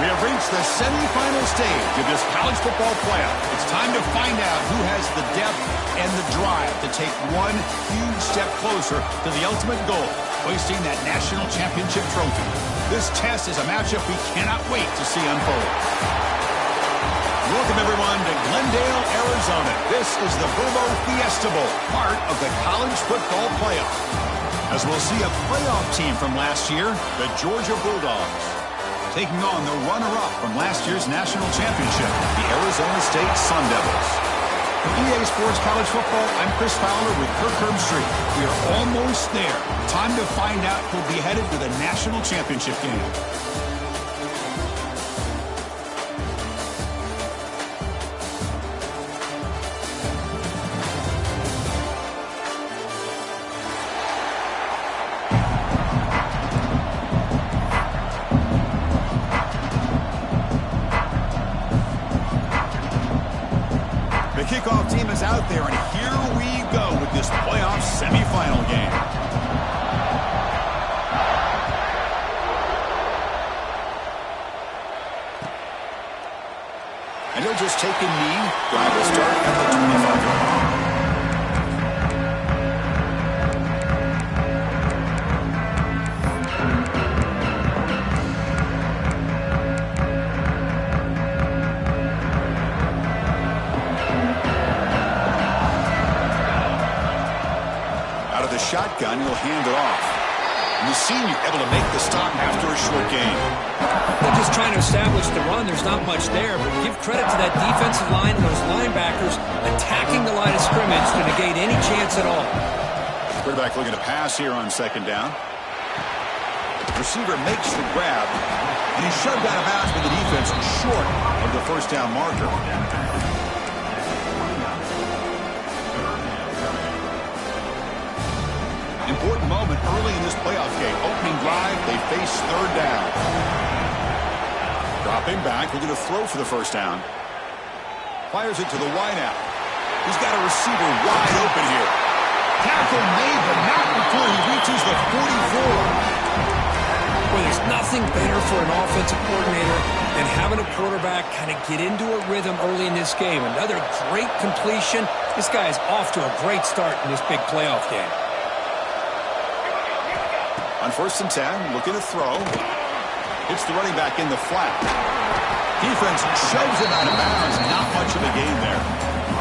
We have reached the semifinal stage of this college football playoff. It's time to find out who has the depth and the drive to take one huge step closer to the ultimate goal, hoisting that national championship trophy. This test is a matchup we cannot wait to see unfold. Welcome, everyone, to Glendale, Arizona. This is the Burbo Fiesta Bowl, part of the college football playoff. As we'll see a playoff team from last year, the Georgia Bulldogs, taking on the runner-up from last year's national championship, the Arizona State Sun Devils. For EA Sports College Football, I'm Chris Fowler with Kirk Herbstreit. We are almost there. Time to find out who'll be headed to the national championship game. Kickoff team is out there, and here we go with this playoff semifinal game. And he'll just take a knee. Drive will start at the 25-yard line. Shotgun, he'll hand it off. And the senior able to make the stop after a short gain. They're just trying to establish the run. There's not much there, but give credit to that defensive line and those linebackers attacking the line of scrimmage to negate any chance at all. Quarterback looking to pass here on second down. Receiver makes the grab, and he's shoved out of bounds with the defense short of the first down marker. Important moment early in this playoff game. Opening drive, they face third down. Dropping back, looking to throw for the first down. Fires it to the wideout. He's got a receiver wide open here. Tackle made, but not before he reaches the 44. Well, there's nothing better for an offensive coordinator than having a quarterback kind of get into a rhythm early in this game. Another great completion. This guy is off to a great start in this big playoff game. On 1st and 10, looking to throw. Hits the running back in the flat. Defense shoves it out of bounds. Not much of a gain there.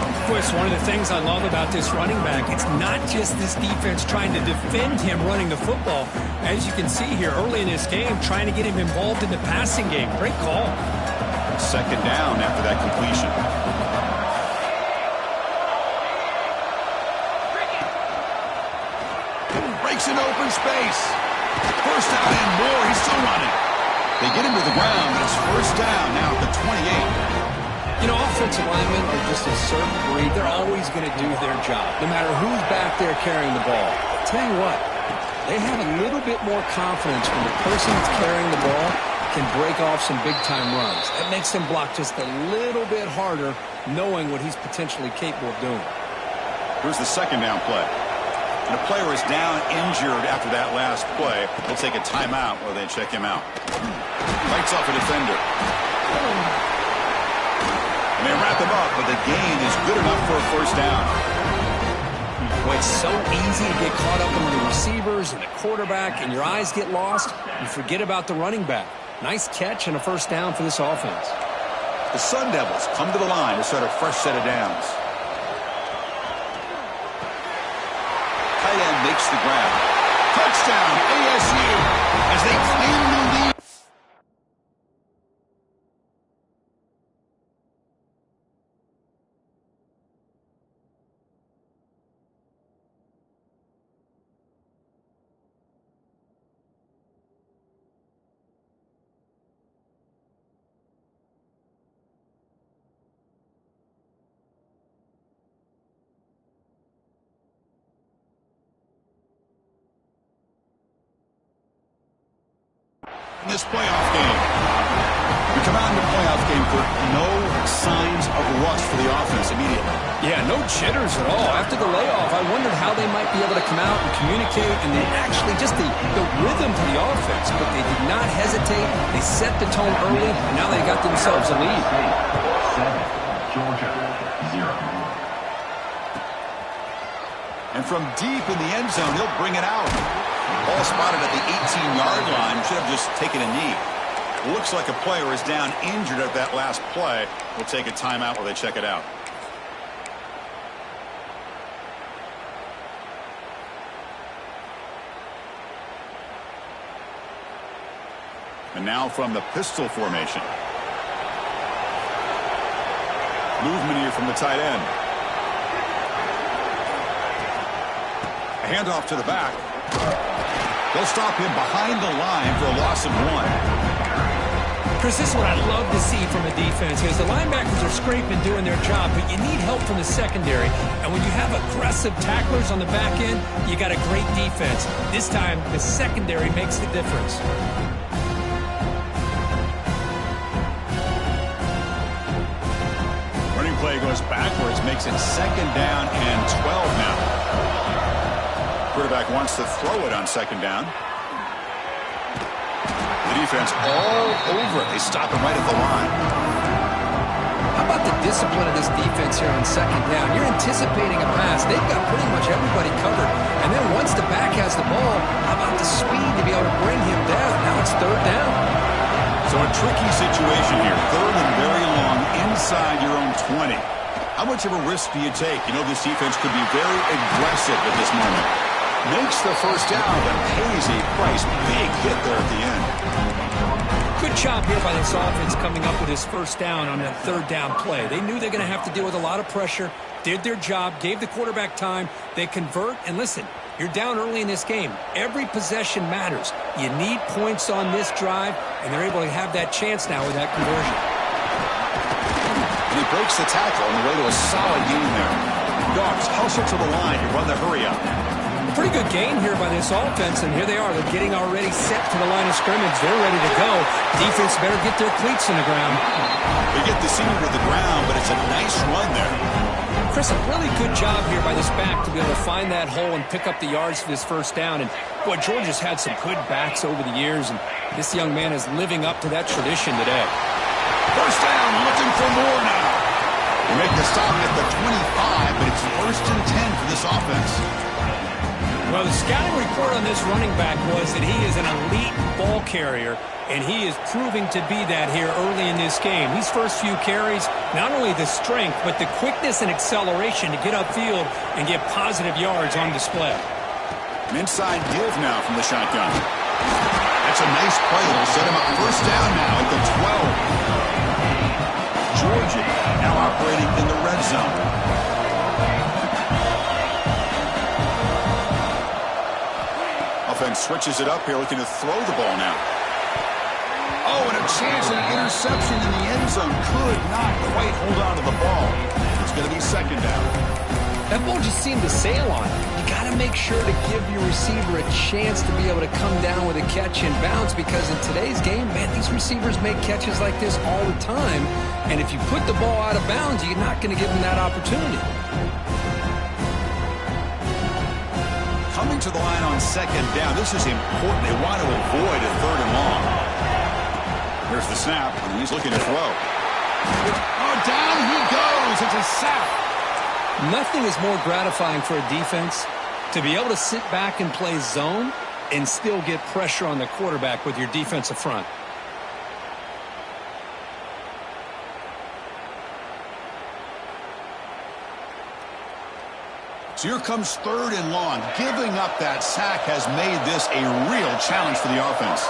Of course, one of the things I love about this running back, it's not just this defense trying to defend him running the football. As you can see here early in this game, trying to get him involved in the passing game. Great call. Second down after that completion. Breaks an open space. First down and more. He's still running. They get him to the ground, but it's first down now at the 28. You know, offensive linemen are just a certain breed. They're always going to do their job, no matter who's back there carrying the ball. I'll tell you what, they have a little bit more confidence when the person that's carrying the ball can break off some big-time runs. That makes them block just a little bit harder, knowing what he's potentially capable of doing. Here's the second down play. And a player is down injured after that last play. They'll take a timeout while they check him out. Lights off a defender. And they wrap him up, but the gain is good enough for a first down. Boy, it's so easy to get caught up in the receivers and the quarterback, and your eyes get lost. You forget about the running back. Nice catch and a first down for this offense. The Sun Devils come to the line to start a fresh set of downs. Tight end makes the grab. Touchdown, ASU, as they claim the lead. This playoff game. We come out in the playoff game for no signs of rust for the offense immediately. Yeah, no jitters at all. After the layoff, I wondered how they might be able to come out and communicate, and then actually just the rhythm to the offense, but they did not hesitate. They set the tone early, and now they got themselves a lead. 7, Georgia, 0. And from deep in the end zone, he'll bring it out. Ball spotted at the 18-yard line. Should have just taken a knee. Looks like a player is down injured at that last play. We'll take a timeout while they check it out. And now from the pistol formation. Movement here from the tight end. A handoff to the back. They'll stop him behind the line for a loss of 1. Chris, this is what I love to see from a defense because the linebackers are scraping, doing their job, but you need help from the secondary. And when you have aggressive tacklers on the back end, you got a great defense. This time, the secondary makes the difference. Running play goes backwards, makes it 2nd down and 12 now. Quarterback wants to throw it on 2nd down. The defense all over it. They stop him right at the line. How about the discipline of this defense here on 2nd down? You're anticipating a pass. They've got pretty much everybody covered. And then once the back has the ball, how about the speed to be able to bring him down? Now it's 3rd down. So a tricky situation here. 3rd and very long inside your own 20. How much of a risk do you take? You know, this defense could be very aggressive at this moment. Makes the 1st down, but pays a price. Big hit there at the end. Good job here by this offense coming up with his 1st down on that 3rd down play. They knew they're going to have to deal with a lot of pressure, did their job, gave the quarterback time. They convert, and listen, you're down early in this game. Every possession matters. You need points on this drive, and they're able to have that chance now with that conversion. And he breaks the tackle on the way to a solid gain there. Dogs hustle to the line. You run the hurry up. Pretty good gain here by this offense, and here they are. They're getting already set to the line of scrimmage. They're ready to go. Defense better get their cleats in the ground. They get the senior to the ground, but it's a nice run there. Chris, a really good job here by this back to be able to find that hole and pick up the yards for this 1st down. And, boy, Georgia's had some good backs over the years, and this young man is living up to that tradition today. 1st down, looking for more now. They make the stop at the 25, but it's 1st and 10 for this offense. Well, the scouting report on this running back was that he is an elite ball carrier, and he is proving to be that here early in this game. These first few carries, not only the strength, but the quickness and acceleration to get upfield and get positive yards on display. An inside give now from the shotgun. That's a nice play. It'll set him up 1st down now at the 12. Georgia now operating in the red zone. Offense switches it up here, looking to throw the ball now. Oh, and a chance at an interception in the end zone. Could not quite hold on to the ball. It's going to be 2nd down. That ball just seemed to sail on it. You got to make sure to give your receiver a chance to be able to come down with a catch and bounce, because in today's game, man, these receivers make catches like this all the time. And if you put the ball out of bounds, you're not going to give them that opportunity. Coming to the line on 2nd down. This is important. They want to avoid a 3rd and long. Here's the snap, and he's looking to throw. Oh, down he goes. It's a sack. Nothing is more gratifying for a defense to be able to sit back and play zone and still get pressure on the quarterback with your defensive front. So here comes 3rd and long. Giving up that sack has made this a real challenge for the offense.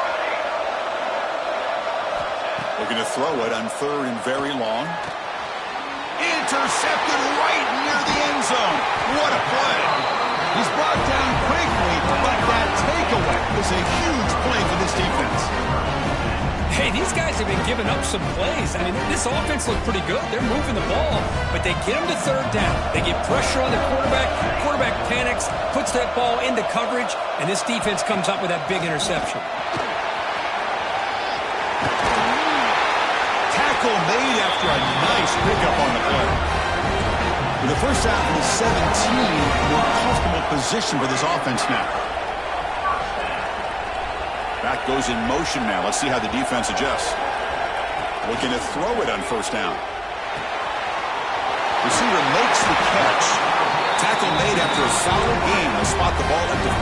Looking to throw it on 3rd and very long. Intercepted right near the end zone. What a play. He's brought down quickly, but that takeaway is a huge play for this defense. Hey, these guys have been giving up some plays. I mean, this offense looked pretty good. They're moving the ball, but they get them to 3rd down. They get pressure on the quarterback. Quarterback panics, puts that ball into coverage, and this defense comes up with that big interception. Tackle made after a nice pickup on the play. For the 1st half of the 17, more comfortable position for this offense now. Back goes in motion now. Let's see how the defense adjusts. Looking to throw it on first down. Receiver makes the catch. Tackle made after a solid game. They'll spot the ball at the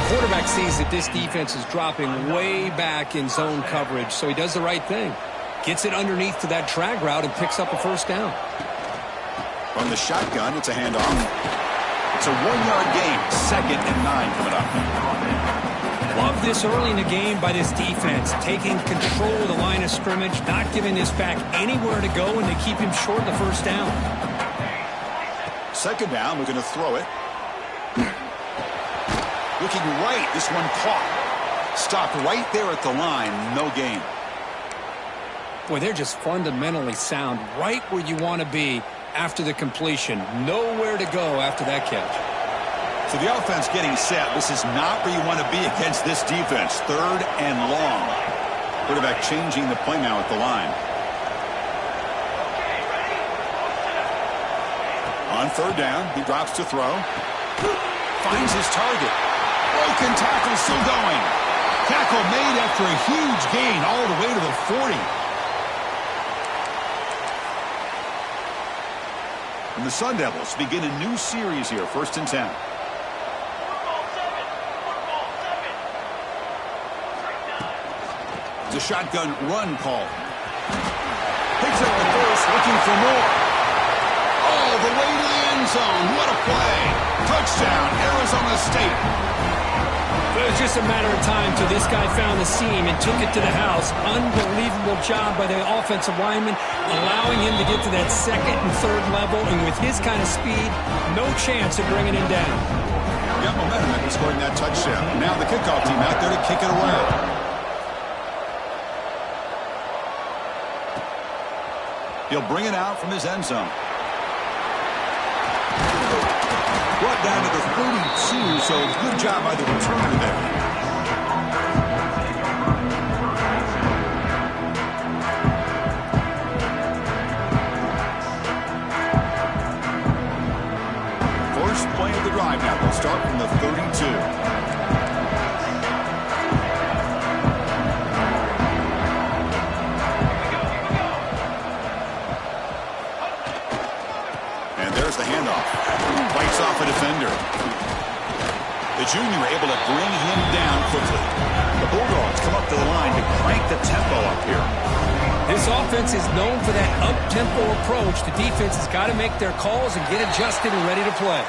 34. Quarterback sees that this defense is dropping way back in zone coverage, so he does the right thing. Gets it underneath to that drag route and picks up a first down. From the shotgun, it's a handoff. It's a 1-yard gain. 2nd and 9 coming up. Love this early in the game by this defense, taking control of the line of scrimmage, not giving this back anywhere to go, and they keep him short of the first down. 2nd down, we're going to throw it. Looking right, this one caught. Stopped right there at the line, no gain. Boy, they're just fundamentally sound, right where you want to be after the completion. Nowhere to go after that catch. So the offense getting set. This is not where you want to be against this defense. 3rd and long. Quarterback changing the play now at the line. On 3rd down, he drops to throw. Finds his target. Broken tackle still going. Tackle made after a huge gain all the way to the 40. And the Sun Devils begin a new series here. 1st and 10. It's a shotgun run call. Picks up the first, looking for more. All the way to the end zone. What a play. Touchdown, Arizona State. It was just a matter of time till this guy found the seam and took it to the house. Unbelievable job by the offensive lineman, allowing him to get to that 2nd and 3rd level. And with his kind of speed, no chance of bringing him down. Got momentum after scoring that touchdown. Now the kickoff team out there to kick it away. He'll bring it out from his end zone. Brought down to the 32, so good job by the returner there. First play of the drive now. They'll start from the 32. The handoff. Bites off a defender. The junior able to bring him down quickly. The Bulldogs come up to the line to crank the tempo up here. This offense is known for that up-tempo approach. The defense has got to make their calls and get adjusted and ready to play.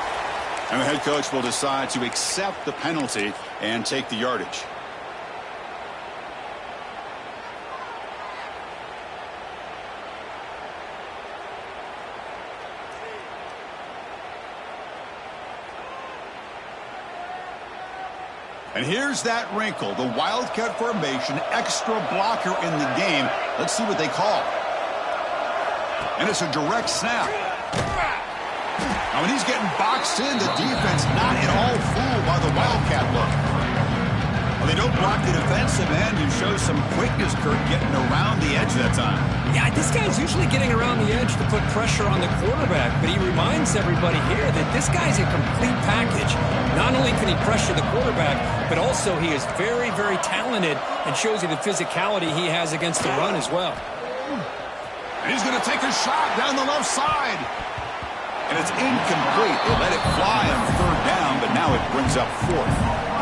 And the head coach will decide to accept the penalty and take the yardage. And here's that wrinkle, the Wildcat formation, extra blocker in the game. Let's see what they call. And it's a direct snap. Now, when he's getting boxed in, the defense not at all fooled by the Wildcat look. Well, they don't block the defensive end. You show some quickness, Kurt, getting around the edge that time. Yeah, this guy's usually getting around the edge to put pressure on the quarterback, but he reminds everybody here that this guy's a complete package. Not only can he pressure the quarterback, but also he is very, very talented and shows you the physicality he has against the run as well. And he's going to take a shot down the left side. And it's incomplete. They let it fly on 3rd down, but now it brings up 4th.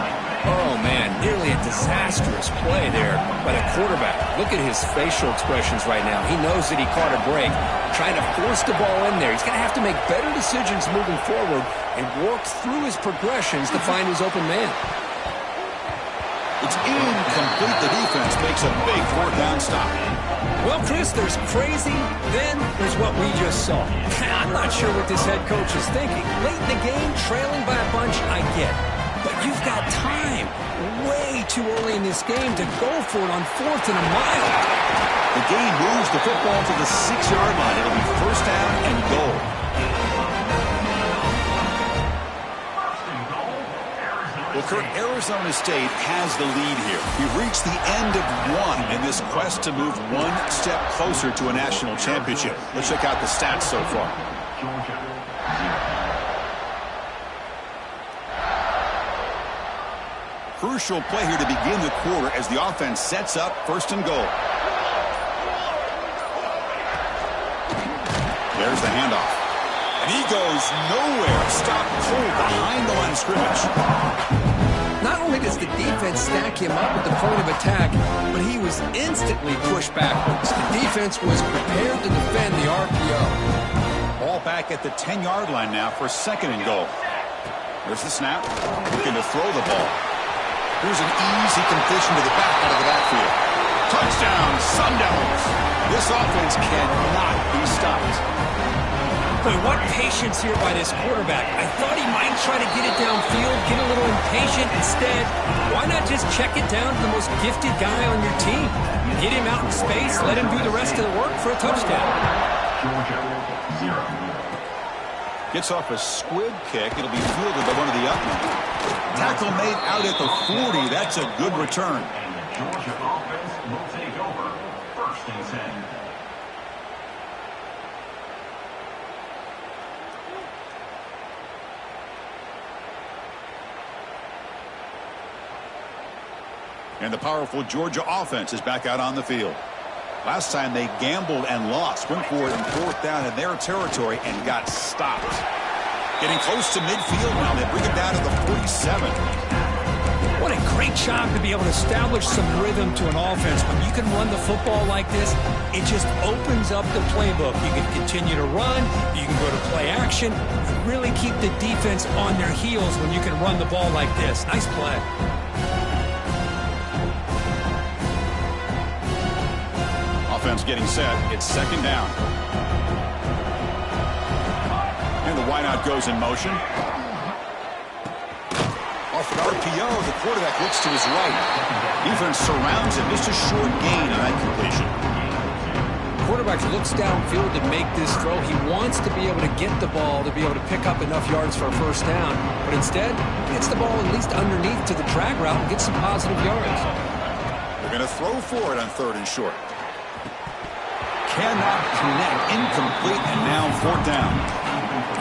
Oh, man, nearly a disastrous play there by the quarterback. Look at his facial expressions right now. He knows that he caught a break, trying to force the ball in there. He's going to have to make better decisions moving forward and work through his progressions to find his open man. It's incomplete. The defense makes a big 4th down stop. Well, Chris, there's crazy, then there's what we just saw. I'm not sure what this head coach is thinking. Late in the game, trailing by a bunch, I get it. But you've got time way too early in this game to go for it on 4th and a mile. The game moves the football to the 6-yard line. It'll be 1st down and goal. Well, Kurt, Arizona State has the lead here. We've reached the end of one in this quest to move one step closer to a national championship. Let's check out the stats so far. crucial play here to begin the quarter as the offense sets up first and goal. There's the handoff. And he goes nowhere. Stop cold behind the line of scrimmage. Not only does the defense stack him up at the point of attack, but he was instantly pushed backwards. The defense was prepared to defend the RPO. Ball back at the 10-yard line now for second and goal. There's the snap. Looking to throw the ball. Here's an easy completion to the back out of the backfield. Touchdown, Sun Devils. This offense cannot be stopped. Boy, what patience here by this quarterback. I thought he might try to get it downfield, get a little impatient. Instead, why not just check it down to the most gifted guy on your team? Get him out in space, let him do the rest of the work for a touchdown. Gets off a squib kick. It'll be fielded by one of the upmen. Tackle made out at the 40. That's a good return. Georgia offense will take over first and 10. And the powerful Georgia offense is back out on the field. Last time they gambled and lost. Went for it in fourth down in their territory and got stopped. Getting close to midfield now. They bring it down to the 47. What a great job to be able to establish some rhythm to an offense. When you can run the football like this, it just opens up the playbook. You can continue to run. You can go to play action. You really keep the defense on their heels when you can run the ball like this. Nice play. Offense getting set. It's second down. And the wideout goes in motion. Off an RPO, the quarterback looks to his right. Defense surrounds him. Just a short gain on that completion. Quarterback looks downfield to make this throw. He wants to be able to get the ball to be able to pick up enough yards for a first down. But instead, he gets the ball at least underneath to the drag route and gets some positive yards. They're going to throw for it on third and short. Cannot connect. Incomplete, and now fourth down.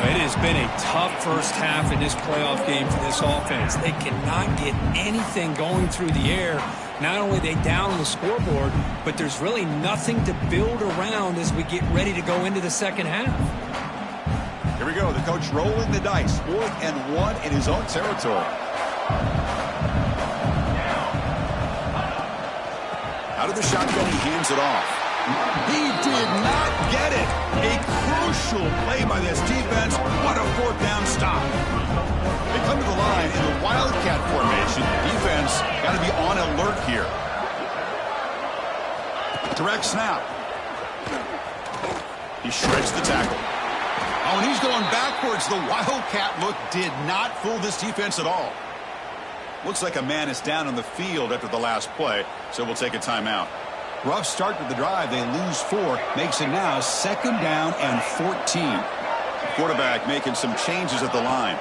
It has been a tough first half in this playoff game for this offense. They cannot get anything going through the air. Not only are they down on the scoreboard, but there's really nothing to build around as we get ready to go into the second half. Here we go. The coach rolling the dice. 4th and 1 in his own territory. Out of the shotgun, he hands it off. He did not get it. A crucial play by this defense. What a fourth down stop. They come to the line in the Wildcat formation. Defense got to be on alert here. Direct snap. He shreds the tackle. Oh, and he's going backwards. The Wildcat look did not fool this defense at all. Looks like a man is down on the field after the last play, so we'll take a timeout. Rough start to the drive. They lose 4. Makes it now second down and 14. Quarterback making some changes at the line.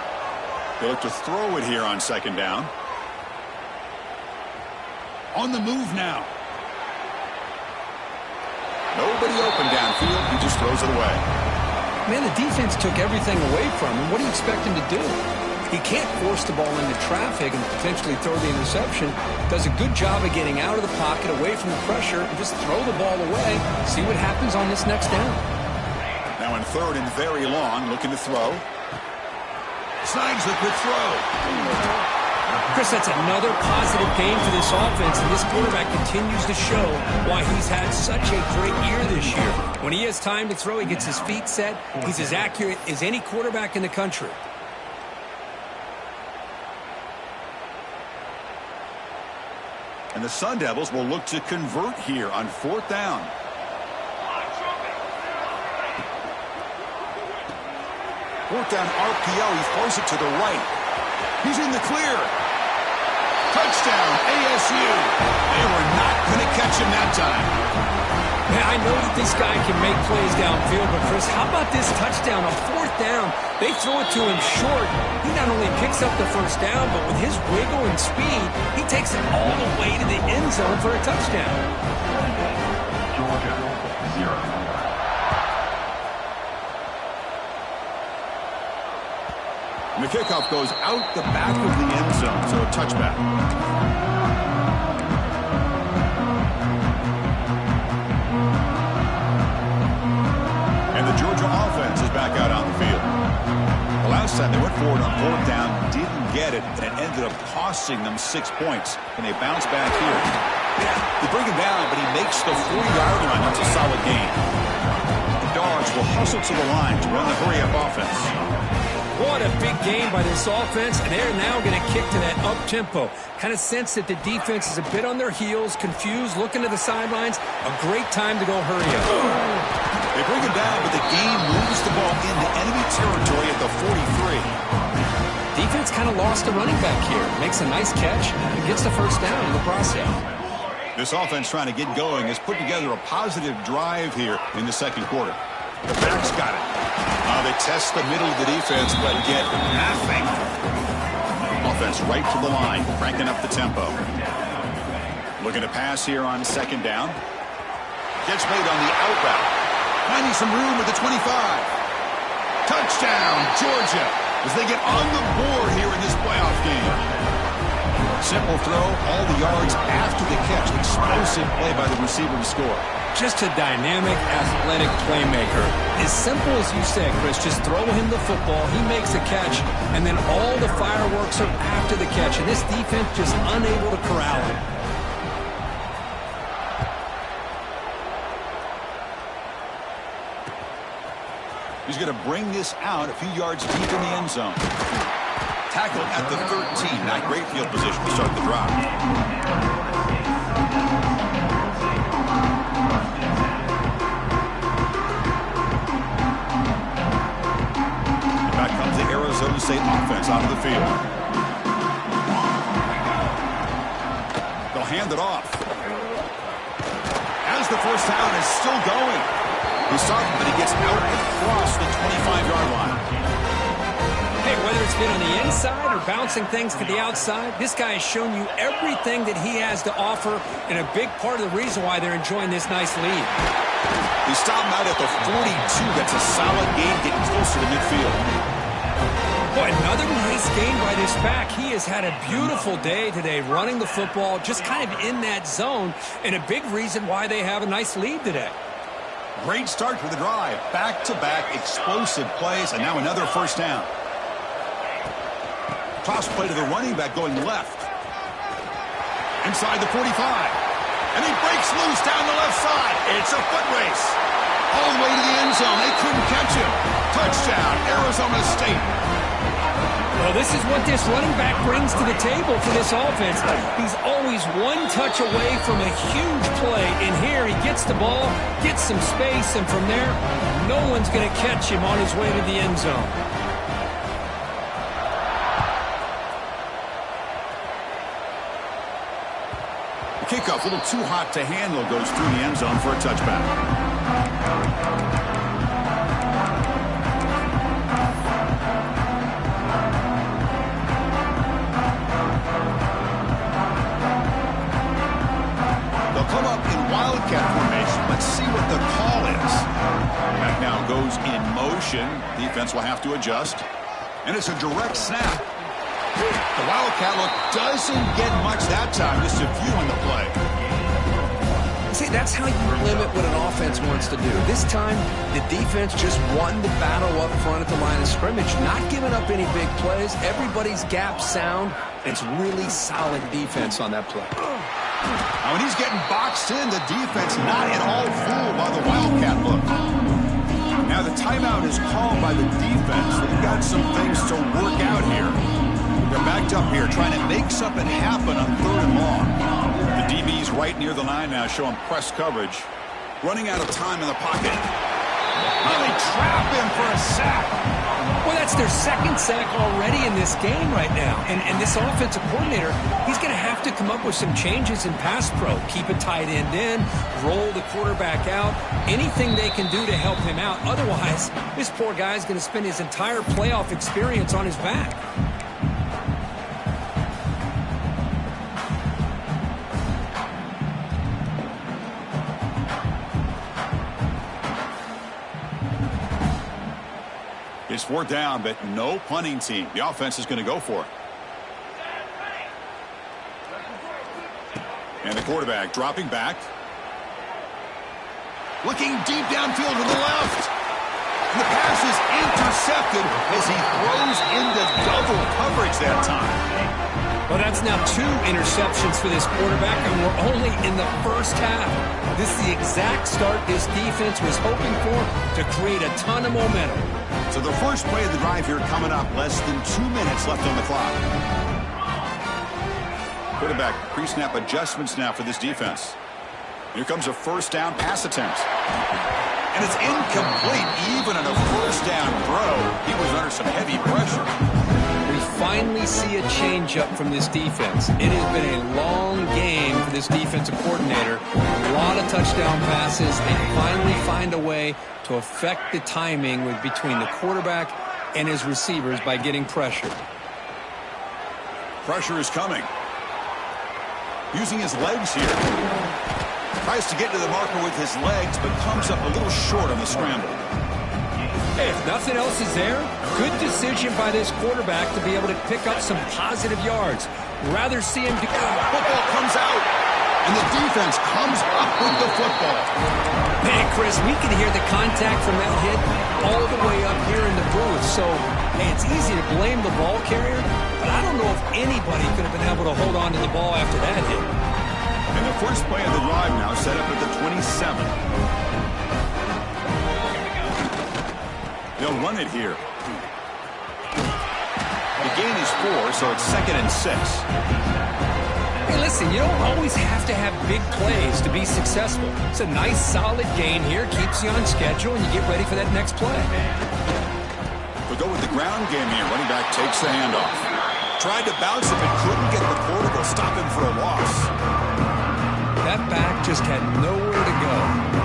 They look to throw it here on second down. On the move now. Nobody open downfield. He just throws it away. Man, the defense took everything away from him. What do you expect him to do? He can't force the ball into traffic and potentially throw the interception. Does a good job of getting out of the pocket, away from the pressure, and just throw the ball away. See what happens on this next down. Now in third and very long, looking to throw. Snags the quick throw. Chris, that's another positive game for this offense, and this quarterback continues to show why he's had such a great year this year. When he has time to throw, he gets his feet set. He's as accurate as any quarterback in the country. And the Sun Devils will look to convert here on fourth down. Fourth down RPO. He throws it to the right. He's in the clear. Touchdown, ASU. They were not going to catch him that time. Man, I know that this guy can make plays downfield, but Chris, how about this touchdown on fourth down? They throw it to him short. He not only picks up the first down, but with his wiggle and speed, he takes it all the way to the end zone for a touchdown. Georgia, 0. And the kickoff goes out the back of the end zone, so a touchback. And the Georgia offense is back out on the field. The last time they went forward on fourth down, didn't get it, and it ended up costing them 6 points. And they bounce back here. They bring him down, but he makes the 40-yard line. That's a solid gain. The Dogs will hustle to the line to run the hurry-up offense. What a big game by this offense, and they're now going to kick to that up-tempo. Kind of sense that the defense is a bit on their heels, confused, looking to the sidelines. A great time to go hurry up. They bring him down, but the game moves the ball into enemy territory at the 43. Defense kind of lost a running back here. Makes a nice catch and gets the first down in the process. This offense trying to get going has put together a positive drive here in the second quarter. The backs got it. They test the middle of the defense, but get nothing. Offense right to the line, cranking up the tempo. Looking to pass here on second down. Gets made on the out route. Finding some room with the 25. Touchdown, Georgia, as they get on the board here in this playoff game. Simple throw, all the yards after the catch. Explosive play by the receiver to score. Just a dynamic, athletic playmaker. As simple as you said, Chris, just throw him the football, he makes a catch, and then all the fireworks are after the catch, and this defense just unable to corral him. He's going to bring this out a few yards deep in the end zone. Tackle at the 13. Not great field position to start the drive. Back comes the Arizona State offense out of the field. They'll hand it off. As the first down is still going. He's starting, but he gets out across the 25-yard line. Hey, whether it's been on the inside or bouncing things to the outside, this guy has shown you everything that he has to offer, and a big part of the reason why they're enjoying this nice lead. He stopped him out at the 42. That's a solid game, getting closer to midfield. Boy, another nice game by this back. He has had a beautiful day today running the football, just kind of in that zone, and a big reason why they have a nice lead today. Great start for the drive. Back-to-back explosive plays, and now another first down. Toss play to the running back going left. Inside the 45. And he breaks loose down the left side. It's a foot race. All the way to the end zone. They couldn't catch him. Touchdown, Arizona State. Well, this is what this running back brings to the table for this offense. He's always one touch away from a huge play. And here he gets the ball, gets some space, and from there, no one's going to catch him on his way to the end zone. The kickoff, a little too hot to handle, goes through the end zone for a touchback. Come up in wildcat formation. Let's see what the call is. Back now goes in motion. Defense will have to adjust. And it's a direct snap. The wildcat look doesn't get much that time. Just a few on the play. See, that's how you limit what an offense wants to do. This time, the defense just won the battle up front at the line of scrimmage, not giving up any big plays. Everybody's gap sound. It's really solid defense on that play. Now, when he's getting boxed in, the defense not at all fooled by the wildcat look. Now, the timeout is called by the defense. They've got some things to work out here. They're backed up here, trying to make something happen on 3rd and long. The DB's right near the line now, showing press coverage. Running out of time in the pocket. Oh, they trap him for a sack. Well, that's their second sack already in this game right now. And this offensive coordinator, he's going to have to come up with some changes in pass pro. Keep a tight end in, roll the quarterback out, anything they can do to help him out. Otherwise, this poor guy's going to spend his entire playoff experience on his back. His 4th down, but no punting team. The offense is going to go for it. And the quarterback dropping back. Looking deep downfield to the left. And the pass is intercepted as he throws into double coverage that time. Well, that's now 2 interceptions for this quarterback, and we're only in the first half. This is the exact start this defense was hoping for to create a ton of momentum. So the first play of the drive here coming up. Less than 2 minutes left on the clock. Quarterback pre-snap adjustments now for this defense. Here comes a 1st down pass attempt. And it's incomplete even on a 1st down throw. He was under some heavy pressure. We finally see a change-up from this defense. It has been a long game for this defensive coordinator. A lot of touchdown passes. They finally find a way to affect the timing between the quarterback and his receivers by getting pressure. Pressure is coming. Using his legs here. Tries to get to the marker with his legs, but comes up a little short on the scramble. Hey, if nothing else is there, good decision by this quarterback to be able to pick up some positive yards. Rather see him... Football comes out, and the defense comes up with the football. Man, Chris, we can hear the contact from that hit all the way up here in the booth. So, hey, it's easy to blame the ball carrier, but I don't know if anybody could have been able to hold on to the ball after that hit. And the first play of the drive now set up at the 27. They'll run it here. The gain is 4, so it's 2nd and 6. Hey, listen, you don't always have to have big plays to be successful. It's a nice, solid gain here. Keeps you on schedule, and you get ready for that next play. We'll go with the ground game here. Running back takes the handoff. Tried to bounce it, but couldn't get the quarterback. Stop him for a loss. That back just had nowhere to go.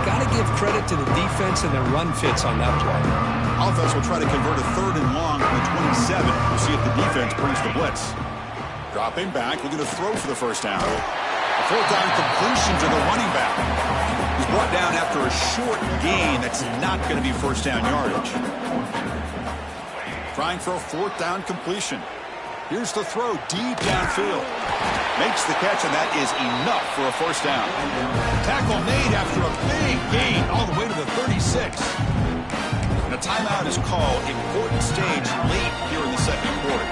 Got to give credit to the defense and their run fits on that play. Offense will try to convert a 3rd and long from the 27. We'll see if the defense brings the blitz. Dropping back, looking to throw for the 1st down. A 4th down completion to the running back. He's brought down after a short gain. That's not going to be 1st down yardage. Trying for a 4th down completion. Here's the throw deep downfield. Makes the catch, and that is enough for a 1st down. Tackle made after a big gain all the way to the 36. And a timeout is called. Important stage late here in the 2nd quarter.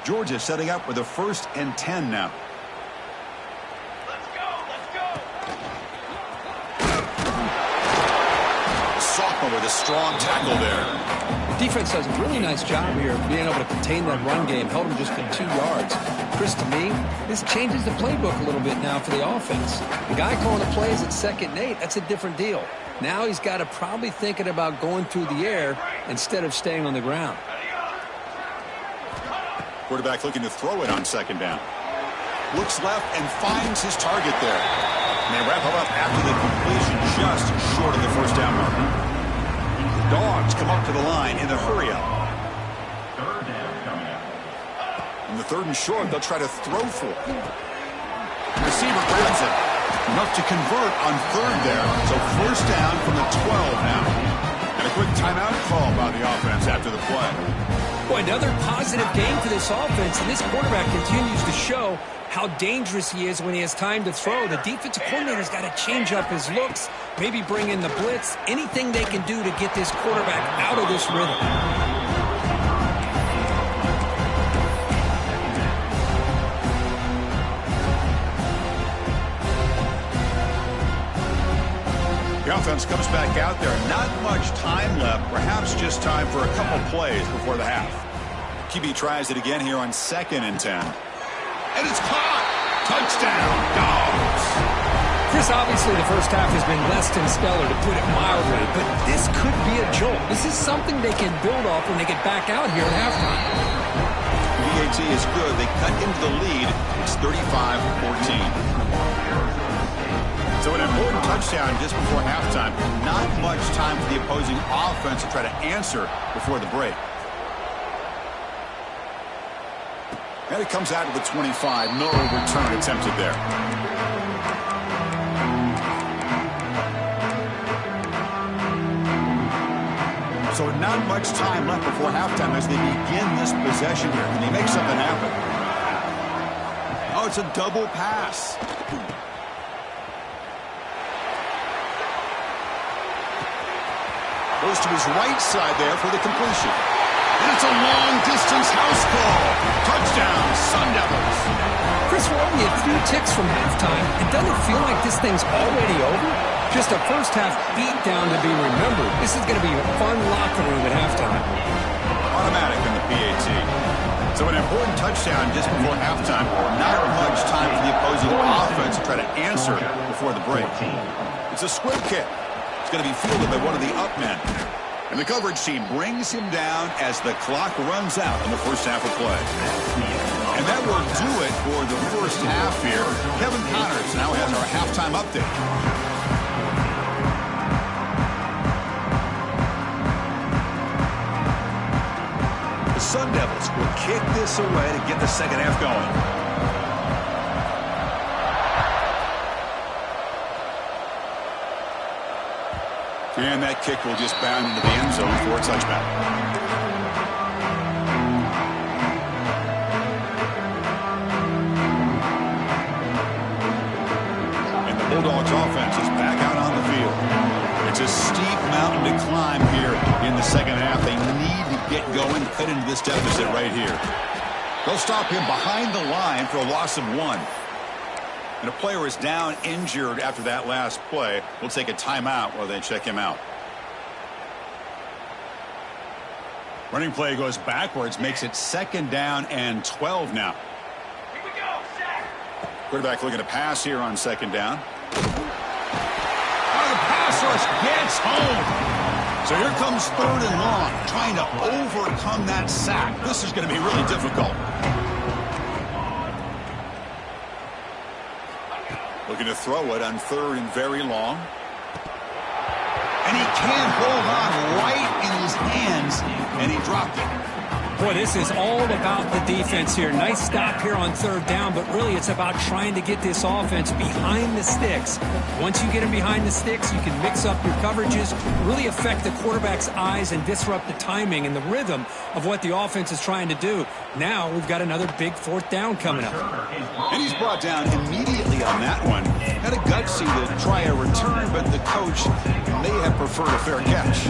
Georgia setting up with a 1st and 10 now. Let's go. Sophomore with a strong tackle there. Defense does a really nice job here of being able to contain that run game. Held him just for 2 yards. Chris, to me, this changes the playbook a little bit now for the offense. The guy calling the plays at 2nd and 8, that's a different deal. Now he's got to probably thinking about going through the air instead of staying on the ground. Quarterback looking to throw it on 2nd down. Looks left and finds his target there. And they wrap him up after the completion just short of the 1st down marker. Dogs come up to the line in the hurry-up. 3rd down coming up. In the 3rd and short, they'll try to throw for it. The receiver grabs it. Enough to convert on 3rd there. So 1st down from the 12 now. And a quick timeout call by the offense after the play. Boy, another positive game for this offense, and this quarterback continues to show how dangerous he is when he has time to throw. The defensive coordinator's got to change up his looks, maybe bring in the blitz, anything they can do to get this quarterback out of this rhythm. The offense comes back out there. Not much time left. Perhaps just time for a couple plays before the half. QB tries it again here on 2nd and 10. And it's caught. Touchdown, Dogs. Chris, obviously the first half has been less than stellar, to put it mildly, but this could be a jolt. This is something they can build off when they get back out here at halftime. BAT is good. They cut into the lead. It's 35-14. So an important touchdown just before halftime. Not much time for the opposing offense to try to answer before the break. And it comes out to the 25. No return attempted there. not much time left before halftime as they begin this possession here. Can they make something happen? Oh, it's a double pass. Goes to his right side there for the completion. And it's a long-distance house call. Touchdown, Sun Devils. Chris, we're only a few ticks from halftime. It doesn't feel like this thing's already over. Just a first-half beatdown to be remembered. This is going to be a fun locker room at halftime. Automatic in the PAT. So an important touchdown just before halftime. Not much time for the opposing offense to try to answer before the break. It's a squib kick. It's going to be fielded by one of the up men. And the coverage team brings him down as the clock runs out in the first half of play. And that will do it for the first half here. Kevin Connors now has our halftime update. The Sun Devils will kick this away to get the second half going. And that kick will just bound into the end zone for a touchback. And the Bulldogs offense is back out on the field. It's a steep mountain to climb here in the second half. They need to get going, cut into this deficit right here. They'll stop him behind the line for a loss of 1. And a player is down injured after that last play. We'll take a timeout while they check him out. Running play goes backwards, makes it 2nd down and 12 now. Here we go, set. Quarterback looking to pass here on 2nd down. Oh, the pass rush gets home. So here comes 3rd and long, trying to overcome that sack. This is going to be really difficult. Looking to throw it on 3rd and very long. And he can't hold on right in his hands, and he dropped it. Boy, this is all about the defense here. Nice stop here on 3rd down, but really it's about trying to get this offense behind the sticks. Once you get them behind the sticks, you can mix up your coverages, really affect the quarterback's eyes and disrupt the timing and the rhythm of what the offense is trying to do. Now we've got another big 4th down coming up. And he's brought down immediately on that one. Had a gutsy to try a return, but the coach may have preferred a fair catch.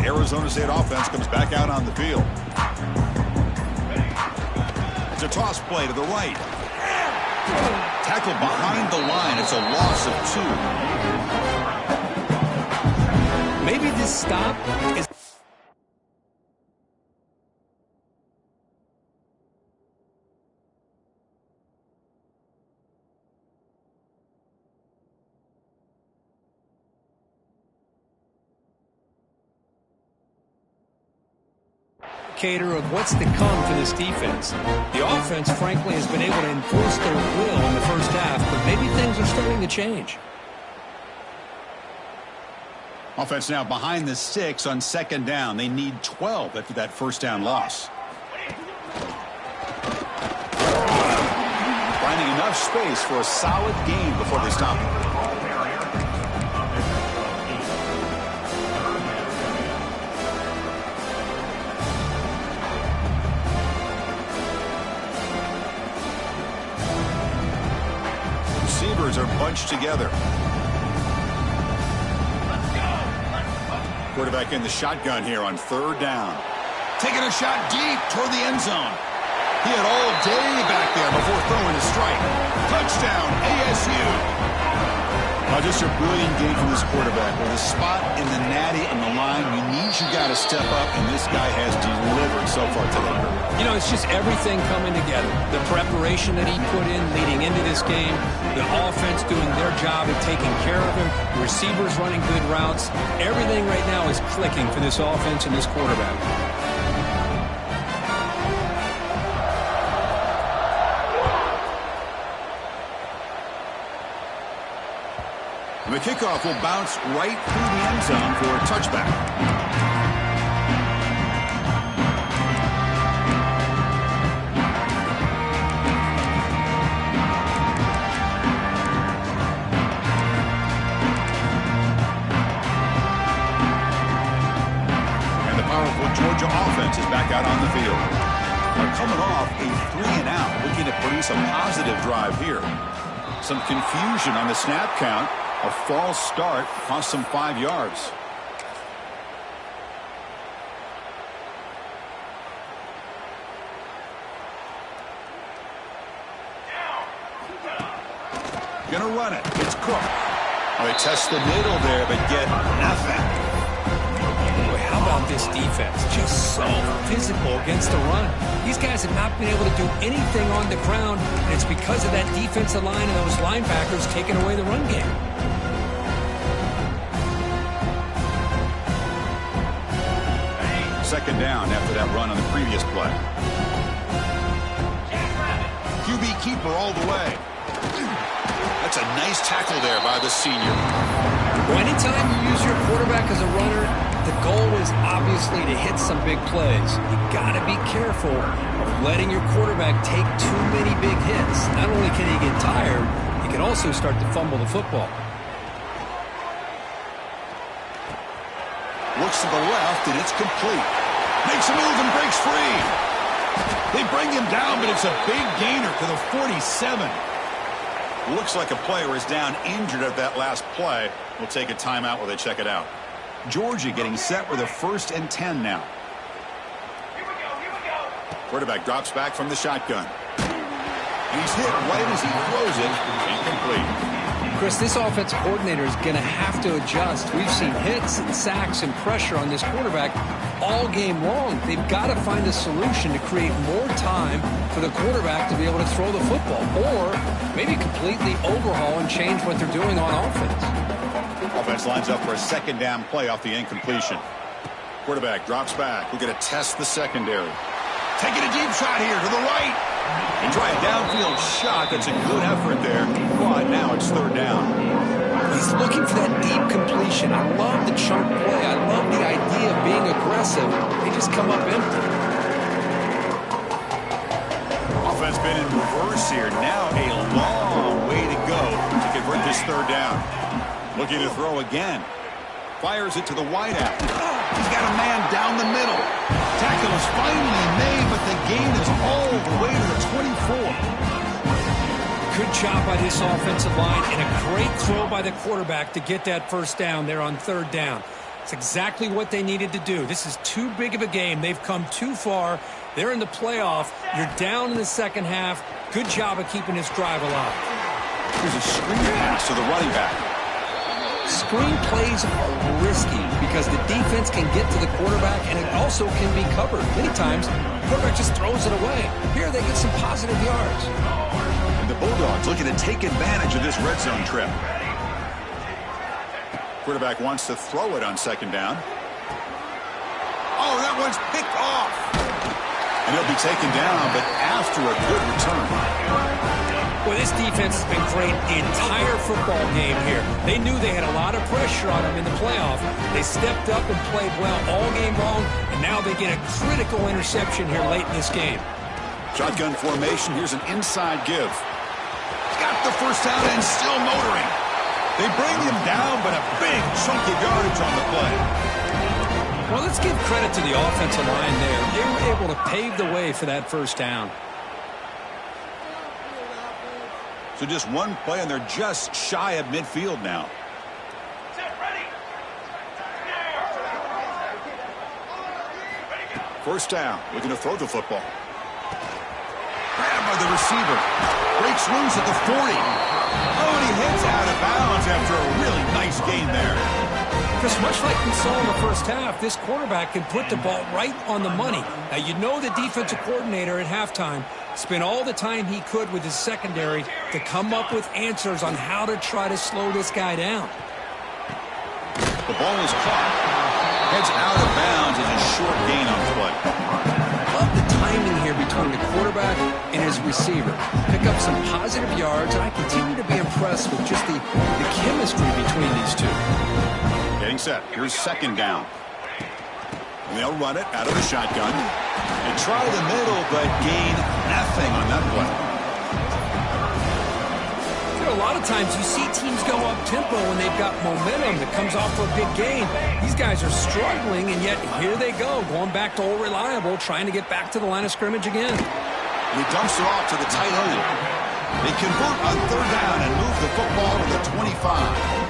Arizona State offense comes back out on the field. It's a toss play to the right. Tackle behind the line. It's a loss of 2. Maybe this stop is... of what's to come for this defense. The offense, frankly, has been able to enforce their will in the first half, but maybe things are starting to change. Offense now behind the 6 on 2nd down. They need 12 after that 1st down loss. Finding enough space for a solid gain before they stop him. Receivers are bunched together. Quarterback in the shotgun here on 3rd down. Taking a shot deep toward the end zone. He had all day back there before throwing a strike. Touchdown, ASU. Now just a brilliant game from this quarterback. With a spot in the natty and the line, you got to step up, and this guy has delivered so far today. You know, it's just everything coming together. The preparation that he put in leading into this game, the offense doing their job at taking care of him, the receivers running good routes. Everything right now is clicking for this offense and this quarterback. And the kickoff will bounce right through the end zone for a touchback. offense is back out on the field. They're coming off a 3-and-out, looking to produce a positive drive here. Some confusion on the snap count. A false start cost them 5 yards. Gonna run it. It's Cook. Oh, they test the middle there, but get nothing. Boy, how about this defense? Just so physical against the run. These guys have not been able to do anything on the ground, and it's because of that defensive line and those linebackers taking away the run game. Second down after that run on the previous play. QB keeper all the way. That's a nice tackle there by the senior. Well, anytime you use your quarterback as a runner, the goal is obviously to hit some big plays. You got to be careful of letting your quarterback take too many big hits. Not only can he get tired, he can also start to fumble the football. Looks to the left, and it's complete. Makes a move and breaks free. They bring him down, but it's a big gainer to the 47. Looks like a player is down injured at that last play. We'll take a timeout while they check it out. Georgia getting set with a 1st and 10 now. Quarterback drops back from the shotgun. He's hit right as he throws it. Incomplete. Chris, this offensive coordinator is going to have to adjust. We've seen hits and sacks and pressure on this quarterback all game long. They've got to find a solution to create more time for the quarterback to be able to throw the football, or maybe completely overhaul and change what they're doing on offense. Offense lines up for a 2nd down play off the incompletion. Quarterback drops back. We're going to test the secondary. Taking a deep shot here to the right. They try a downfield shot. That's a good effort there. But now it's 3rd down. He's looking for that deep completion. I love the chunk play. I love the idea of being aggressive. They just come up empty. Offense been in reverse here. Now a long way to go to convert this 3rd down. Looking to throw again. Fires it to the wideout. He's got a man down the middle. Tackle is finally made, but the gain is all the way to the 24. Good job by this offensive line, and a great throw by the quarterback to get that 1st down there on 3rd down. It's exactly what they needed to do. This is too big of a game. They've come too far. They're in the playoff. You're down in the 2nd half. Good job of keeping this drive alive. Here's a screen pass to the running back. Screen plays are risky because the defense can get to the quarterback, and it also can be covered. Many times, the quarterback just throws it away. Here, they get some positive yards. And the Bulldogs looking to take advantage of this red zone trip. Quarterback wants to throw it on 2nd down. Oh, that one's picked off. And he'll be taken down, but after a good return. Well, this defense has been great the entire football game here. They knew they had a lot of pressure on them in the playoff. They stepped up and played well all game long, and now they get a critical interception here late in this game. Shotgun formation. Here's an inside give. Got the 1st down and still motoring. They bring him down, but a big chunk of yardage on the play. Well, let's give credit to the offensive line there. They were able to pave the way for that 1st down. So just one play, and they're just shy of midfield now. First down, looking to throw the football. Grabbed by the receiver. Breaks loose at the 40. Oh, and he heads out of bounds after a really nice gain there. Chris, much like we saw in the 1st half, this quarterback can put the ball right on the money. Now, you know the defensive coordinator at halftime spent all the time he could with his secondary to come up with answers on how to try to slow this guy down. The ball is caught. Heads out of bounds as a short gain on the play. Love the timing here between the quarterback and his receiver. Pick up some positive yards, and I continue to be impressed with just the chemistry between these two. Getting set. Here's 2nd down. And they'll run it out of the shotgun. They try the middle, but gain nothing on that play. know, a lot of times you see teams go up-tempo when they've got momentum that comes off of a big game. These guys are struggling, and yet here they go, going back to old reliable, trying to get back to the line of scrimmage again. He dumps it off to the tight end. They convert on third down and move the football to the 25.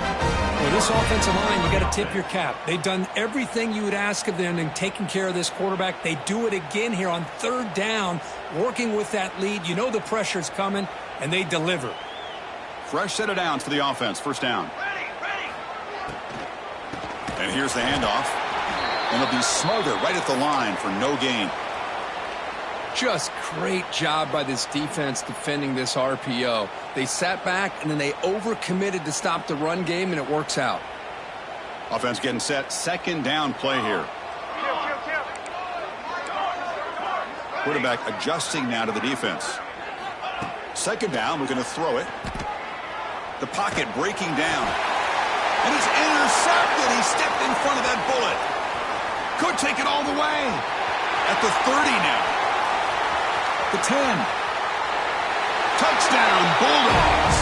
With this offensive line, you got to tip your cap. They've done everything you would ask of them in taking care of this quarterback. They do it again here on third down, working with that lead. You know the pressure's coming, and they deliver. Fresh set of downs for the offense. First down. And here's the handoff. And it'll be Smoother right at the line for no gain. Just great job by this defense defending this RPO. They sat back, and then they overcommitted to stop the run game, and it works out. Offense getting set. Second down play here. Quarterback adjusting now to the defense. Second down, we're going to throw it. The pocket breaking down. And it's intercepted. He stepped in front of that bullet. Could take it all the way. At the 30 now. The 10. Touchdown, Bulldogs.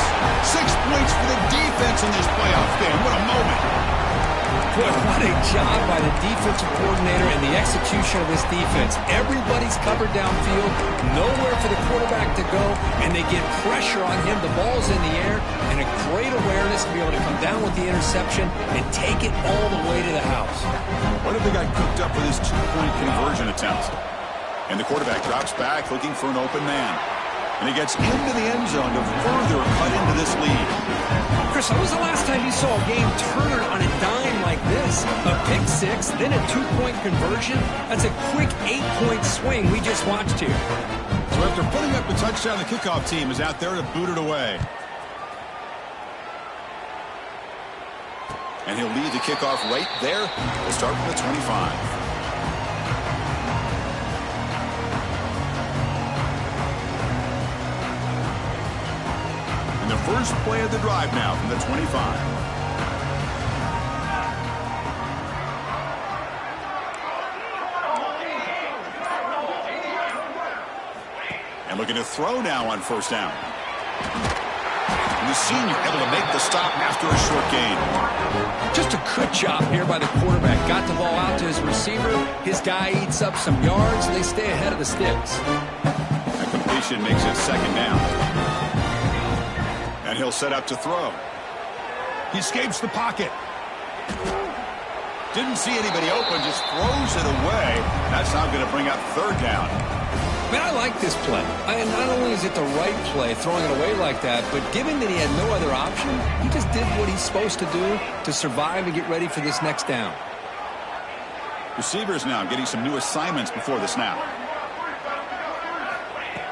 6 points for the defense in this playoff game. What a moment. Boy, what a job by the defensive coordinator and the execution of this defense. Everybody's covered downfield, nowhere for the quarterback to go, and they get pressure on him. The ball's in the air, and a great awareness to be able to come down with the interception and take it all the way to the house. What if they got cooked up with his two-point conversion attempt? And the quarterback drops back looking for an open man. And he gets into the end zone to further cut into this lead. Chris, when was the last time you saw a game turn on a dime like this? A pick six, then a two-point conversion? That's a quick 8-point swing we just watched here. So after putting up the touchdown, the kickoff team is out there to boot it away. And he'll lead the kickoff right there. We'll start from the 25. And the first play of the drive now from the 25. And looking to throw now on first down. And the senior able to make the stop after a short gain. Just a good job here by the quarterback. Got the ball out to his receiver. His guy eats up some yards, and they stay ahead of the sticks. That completion makes it second down. And he'll set up to throw. He escapes the pocket. Didn't see anybody open, just throws it away. That's now going to bring up third down. Man, I like this play. Not only is it the right play, throwing it away like that, but given that he had no other option, he just did what he's supposed to do to survive and get ready for this next down. Receivers now getting some new assignments before the snap.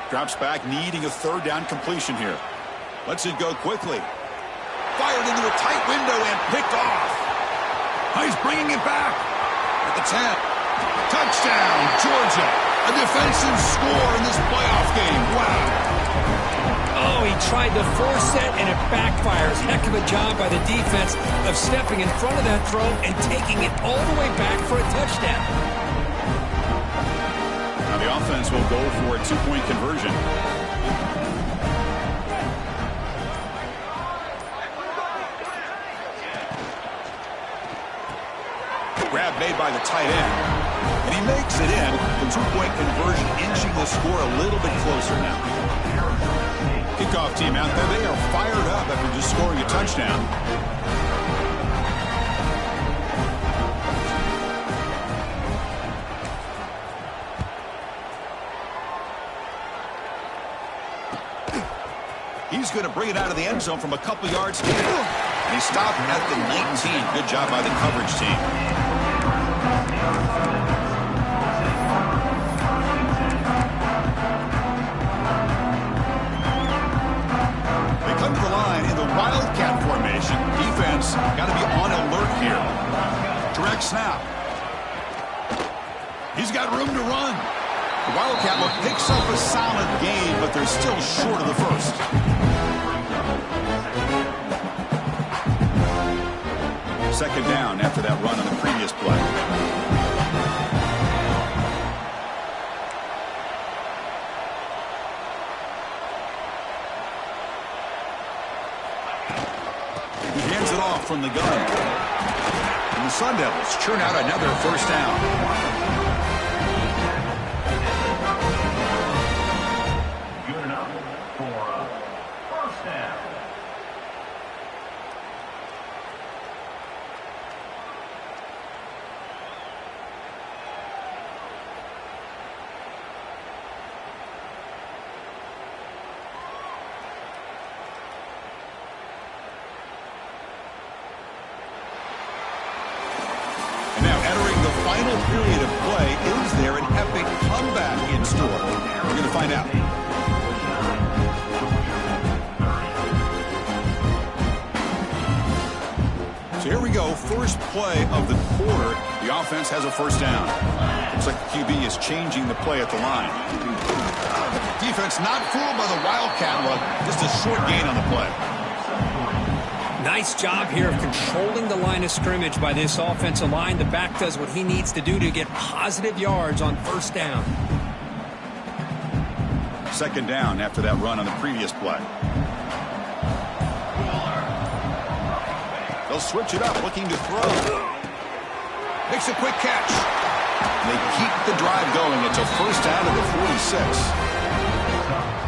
Drops back, needing a third down completion here. Lets it go quickly. Fired into a tight window and picked off. He's bringing it back at the 10. Touchdown, Georgia. A defensive score in this playoff game. Wow. Oh, he tried the force it, and it backfires. Heck of a job by the defense of stepping in front of that throw and taking it all the way back for a touchdown. Now the offense will go for a two-point conversion. Grab made by the tight end. And he makes it in. The two-point conversion inching the score a little bit closer now. Kickoff team out there, they are fired up after just scoring a touchdown. He's going to bring it out of the end zone from a couple yards in. And he stopped at the 19. Good job by the coverage team. They come to the line in the Wildcat formation. Defense got to be on alert here. Direct snap. He's got room to run. The Wildcat look picks up a solid gain, but they're still short of the first. Second down after that run on the previous play. He hands it off from the gun. And the Sun Devils churn out another first down. Good enough for a first down. And now entering the final period of play, is there an epic comeback in store? We're going to find out. So here we go, first play of the quarter. The offense has a first down. Looks like the QB is changing the play at the line. Defense not fooled by the Wildcat look, just a short gain on the play. Nice job here of controlling the line of scrimmage by this offensive line. The back does what he needs to do to get positive yards on first down. Second down after that run on the previous play. They'll switch it up, looking to throw. Makes a quick catch. They keep the drive going. It's a first down at the 46.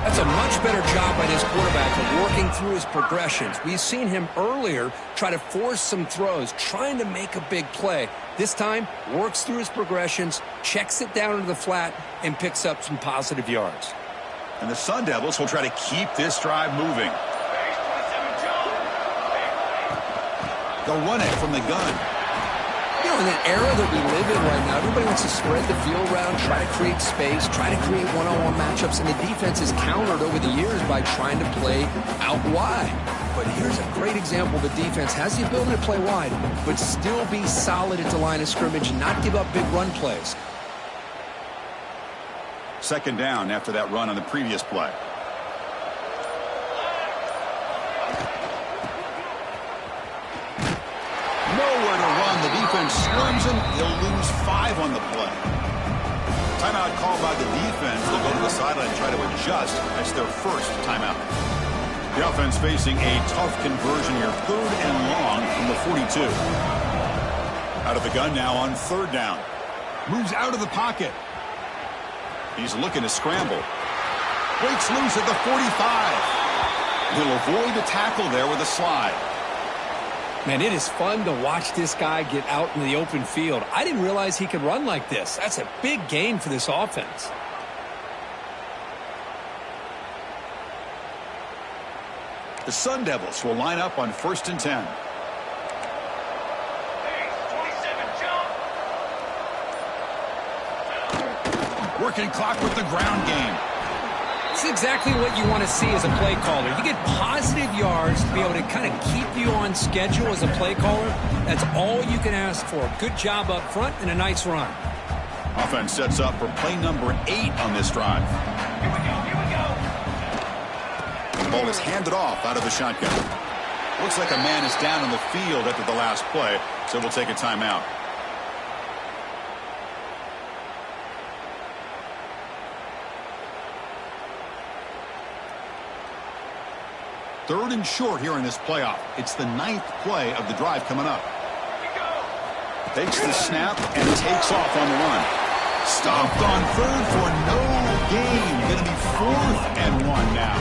That's a much better job by this quarterback of working through his progressions. We've seen him earlier try to force some throws, trying to make a big play. This time, works through his progressions, checks it down into the flat, and picks up some positive yards. And the Sun Devils will try to keep this drive moving. They'll run it from the gun. You know, in the era that we live in right now, everybody wants to spread the field around, try to create space, try to create one-on-one matchups, and the defense is countered over the years by trying to play out wide. But here's a great example. The defense has the ability to play wide, but still be solid at the line of scrimmage and not give up big run plays. Second down after that run on the previous play. Nowhere to run. The defense swarms him. He'll lose 5 on the play. Timeout called by the defense. They'll go to the sideline and try to adjust. That's their first timeout. The offense facing a tough conversion here. 3rd and long from the 42. Out of the gun now on 3rd down. Moves out of the pocket. He's looking to scramble. Breaks loose at the 45. He'll avoid the tackle there with a slide. Man, it is fun to watch this guy get out in the open field. I didn't realize he could run like this. That's a big gain for this offense. The Sun Devils will line up on 1st and 10. Working clock with the ground game. It's exactly what you want to see as a play caller. You get positive yards to be able to kind of keep you on schedule as a play caller. That's all you can ask for. Good job up front and a nice run. Offense sets up for play number 8 on this drive. Here we go. The ball is handed off out of the shotgun. Looks like a man is down on the field after the last play, so we'll take a timeout. Third and short here in this playoff. It's the 9th play of the drive coming up. Takes the snap and takes off on the run. Stopped on 3rd for no gain. Going to be 4th and 1 now.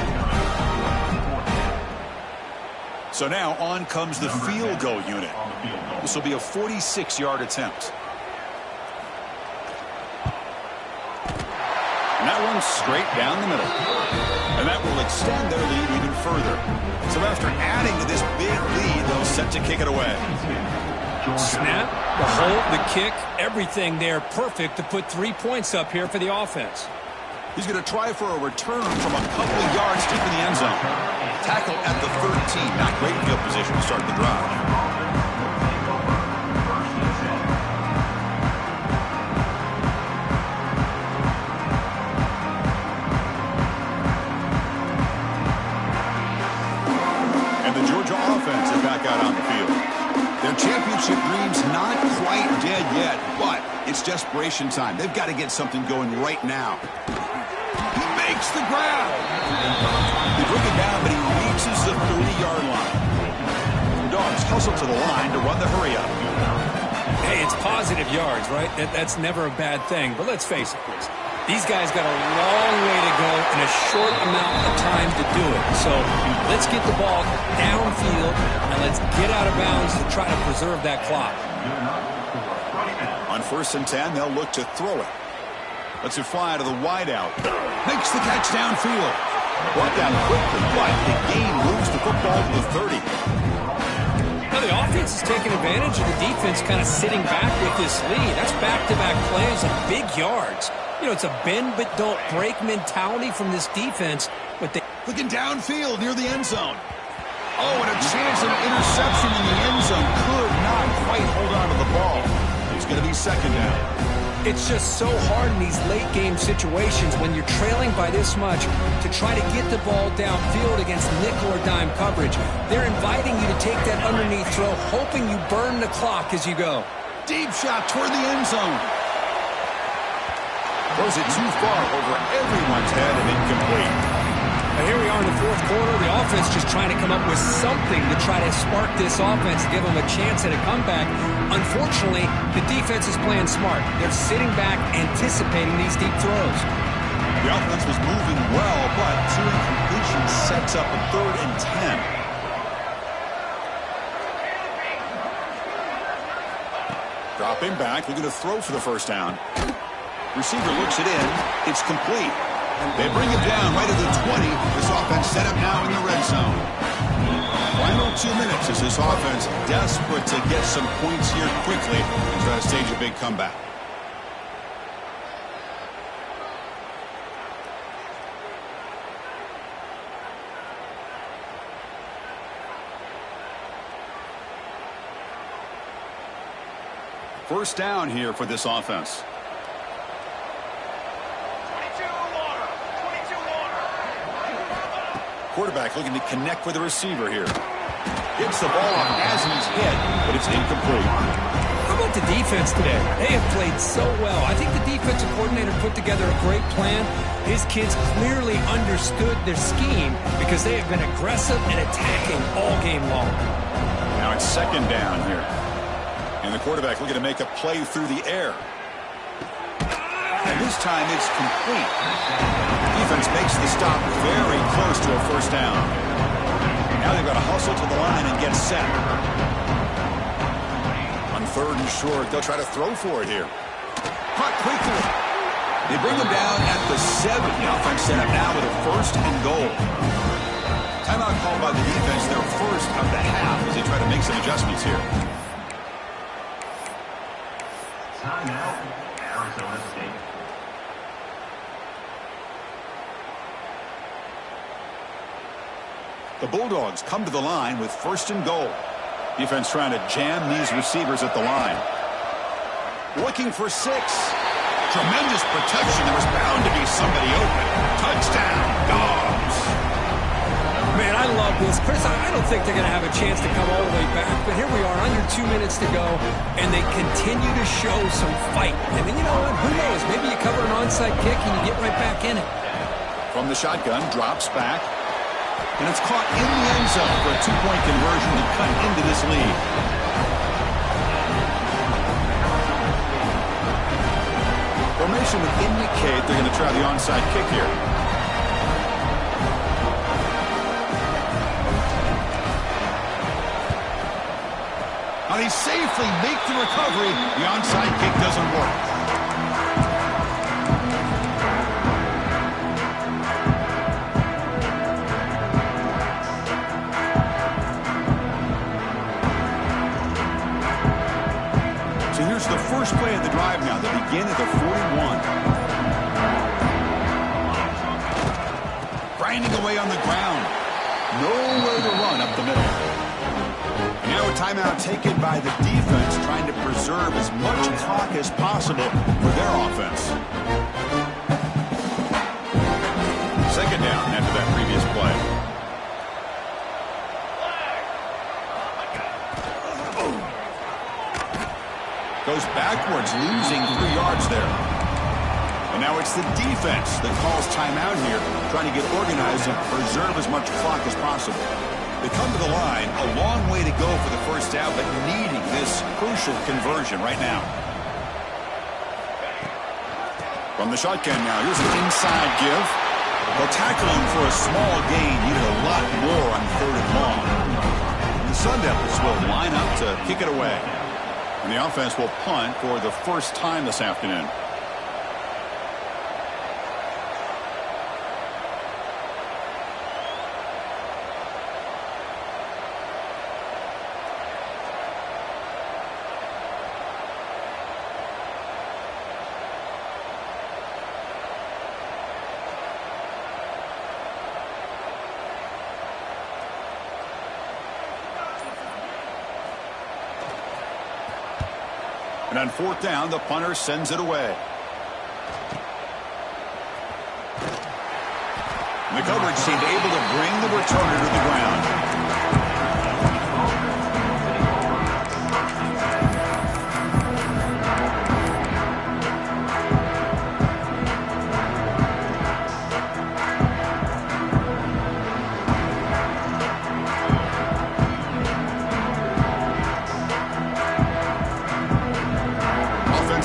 So now on comes the field goal unit. This will be a 46-yard attempt. And that one's straight down the middle. And that will extend their lead even further. So after adding to this big lead, they'll set to kick it away. Snap, the hold, the kick, everything there perfect to put 3 points up here for the offense. He's going to try for a return from a couple of yards deep in the end zone. Tackle at the 13. Not great field position to start the drive. Out on the field. Their championship dreams not quite dead yet, but it's desperation time. They've got to get something going right now. He makes the grab. They bring it down, but he reaches the 30-yard line. hustle to the line to run the hurry up. Hey, it's positive yards, right? That's never a bad thing. But let's face it, Chris. These guys got a long way to go in a short amount of time to do it. So let's get the ball downfield, and let's get out of bounds to try to preserve that clock. On 1st and 10, they'll look to throw it. Lets it fly to the wideout. Makes the catch downfield. Brought down quickly, but the gain moves the football to the 30. Now the offense is taking advantage of the defense kind of sitting back with this lead. That's back-to-back plays and big yards. You know, it's a bend but don't break mentality from this defense. But they looking downfield near the end zone. Oh, and a chance of an interception in the end zone. Could not quite hold on to the ball. It's going to be 2nd down. It's just so hard in these late-game situations when you're trailing by this much to try to get the ball downfield against nickel or dime coverage. They're inviting you to take that underneath throw, hoping you burn the clock as you go. Deep shot toward the end zone. Throws it too far over everyone's head and incomplete. Now here we are in the 4th quarter. The offense just trying to come up with something to try to spark this offense, give them a chance at a comeback. Unfortunately, the defense is playing smart. They're sitting back, anticipating these deep throws. The offense was moving well, but 2 incompletions sets up a 3rd and 10. Dropping back, looking to throw for the 1st down. Receiver looks it in. It's complete. They bring it down right at the 20. This offense set up now in the red zone. Final 2 minutes as this offense desperate to get some points here quickly and try to stage a big comeback. First down here for this offense. Quarterback looking to connect with the receiver here. Gets the ball off as he's hit, but it's incomplete. How about the defense today? They have played so well. I think the defensive coordinator put together a great plan. His kids clearly understood their scheme because they have been aggressive and attacking all game long. Now it's 2nd down here. And the quarterback looking to make a play through the air. And this time it's complete. Defense makes the stop very close to a 1st down. Now they've got to hustle to the line and get set. On 3rd and short, they'll try to throw for it here. Caught quickly. They bring him down at the 7. The offense set up now with a 1st and goal. Timeout called by the defense, their 1st of the half as they try to make some adjustments here. Timeout, Arizona State. The Bulldogs come to the line with 1st and goal. Defense trying to jam these receivers at the line. Looking for 6. Tremendous protection. There was bound to be somebody open. Touchdown, Dogs. Man, I love this. Chris, I don't think they're going to have a chance to come all the way back, but here we are, under 2 minutes to go, and they continue to show some fight. I mean, you know what? Who knows? Maybe you cover an onside kick and you get right back in it. From the shotgun, drops back. And it's caught in the end zone for a 2-point conversion to cut into this lead. Formation would indicate they're going to try the onside kick here. Now they safely make the recovery. The onside kick doesn't work. The first play of the drive now. They begin at the 41. Grinding away on the ground. Nowhere to run up the middle. And now a timeout taken by the defense, trying to preserve as much clock as possible for their offense. 2nd down after that previous play. Goes backwards, losing 3 yards there. And now it's the defense that calls timeout here, trying to get organized and preserve as much clock as possible. They come to the line, a long way to go go for the first down, but needing this crucial conversion right now. From the shotgun now, here's an inside give. They'll tackle him for a small gain. Needed a lot more on 3rd and long. The Sun Devils will line up to kick it away. And the offense will punt for the first time this afternoon. And on 4th down, the punter sends it away. And the coverage seemed able to bring the returner to the ground.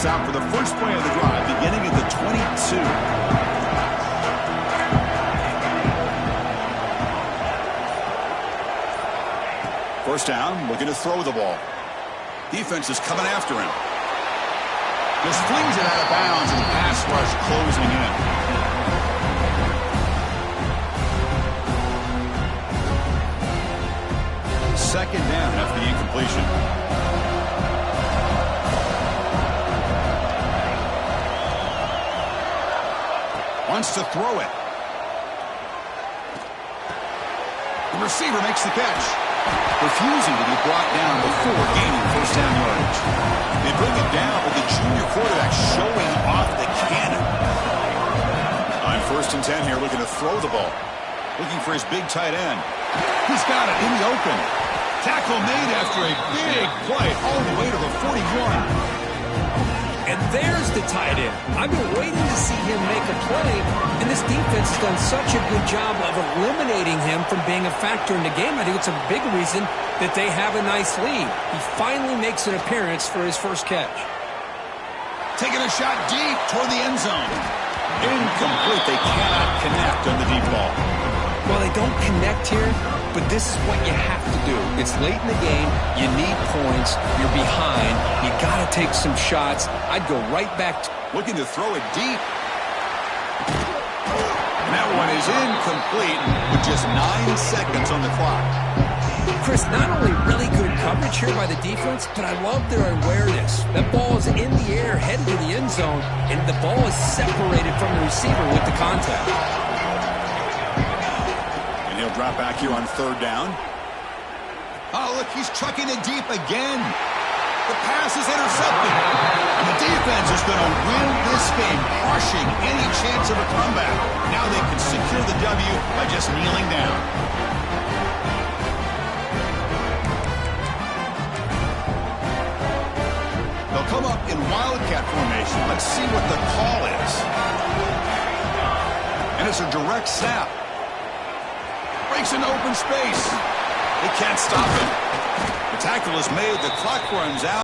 Out for the first play of the drive, beginning at the 22. First down, looking to throw the ball. Defense is coming after him. Just flings it out of bounds, and the pass rush closing in. Second down after the incompletion. Wants to throw it. The receiver makes the catch. Refusing to be brought down before gaining first down yardage. They bring it down with the junior quarterback showing off the cannon. On 1st and 10 here, looking to throw the ball. Looking for his big tight end. He's got it in the open. Tackle made after a big play all the way to the 41. And there's the tight end. I've been waiting to see him make a play, and this defense has done such a good job of eliminating him from being a factor in the game. I think it's a big reason that they have a nice lead. He finally makes an appearance for his first catch. Taking a shot deep toward the end zone. Incomplete. They cannot connect on the deep ball. Well, they don't connect here, but this is what you have to do. It's late in the game. You need points. You're behind. You got to take some shots. I'd go right back to looking to throw it deep. And that one is incomplete with just 9 seconds on the clock. Chris, not only really good coverage here by the defense, but I love their awareness. That ball is in the air, headed to the end zone, and the ball is separated from the receiver with the contact. He'll drop back here on 3rd down. Oh, look, he's chucking it deep again. The pass is intercepted. And the defense is going to win this game, crushing any chance of a comeback. Now they can secure the W by just kneeling down. They'll come up in Wildcat formation. Let's see what the call is. And it's a direct snap. Breaks into open space. They can't stop him. The tackle is made. The clock runs out.